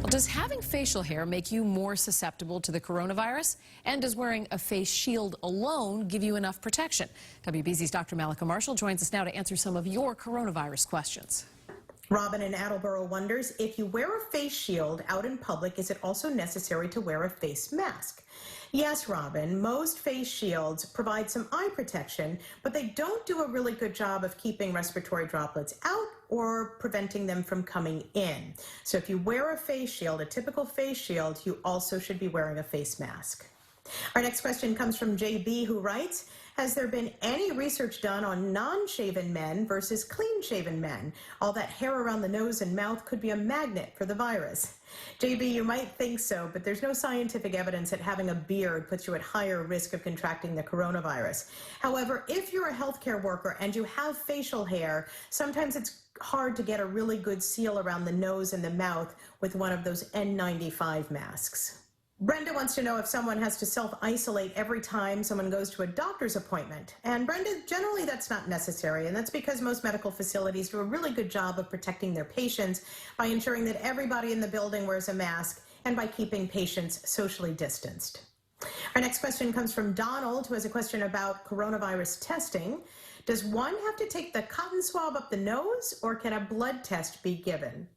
Does having facial hair make you more susceptible to the coronavirus? And does wearing a face shield alone give you enough protection? WBZ's Dr. Mallika Marshall joins us now to answer some of your coronavirus questions. Robin in Attleboro wonders, if you wear a face shield out in public, is it also necessary to wear a face mask? Yes, Robin, most face shields provide some eye protection, but they don't do a really good job of keeping respiratory droplets out or preventing them from coming in. So if you wear a face shield, a typical face shield, you also should be wearing a face mask. Our next question comes from JB, who writes, has there been any research done on non-shaven men versus clean-shaven men? All that hair around the nose and mouth could be a magnet for the virus. JB, you might think so, but there's no scientific evidence that having a beard puts you at higher risk of contracting the coronavirus. However, if you're a healthcare worker and you have facial hair, sometimes it's hard to get a really good seal around the nose and the mouth with one of those N95 masks. Brenda wants to know if someone has to self-isolate every time someone goes to a doctor's appointment. And Brenda, generally that's not necessary, and that's because most medical facilities do a really good job of protecting their patients by ensuring that everybody in the building wears a mask and by keeping patients socially distanced. Our next question comes from Donald, who has a question about coronavirus testing. Does one have to take the cotton swab up the nose, or can a blood test be given?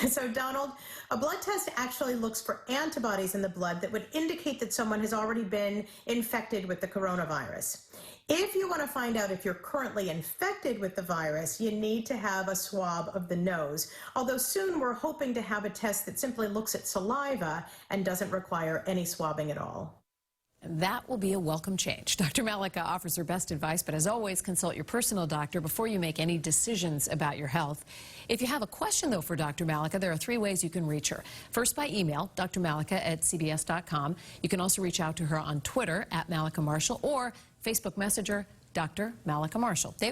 So, Donald, a blood test actually looks for antibodies in the blood that would indicate that someone has already been infected with the coronavirus. If you want to find out if you're currently infected with the virus, you need to have a swab of the nose, although soon we're hoping to have a test that simply looks at saliva and doesn't require any swabbing at all. That will be a welcome change. Dr. Mallika offers her best advice, but as always, consult your personal doctor before you make any decisions about your health. If you have a question, though, for Dr. Mallika, there are 3 ways you can reach her. First, by email, drmallika@cbs.com. You can also reach out to her on Twitter @Mallika Marshall or Facebook Messenger, Dr. Mallika Marshall.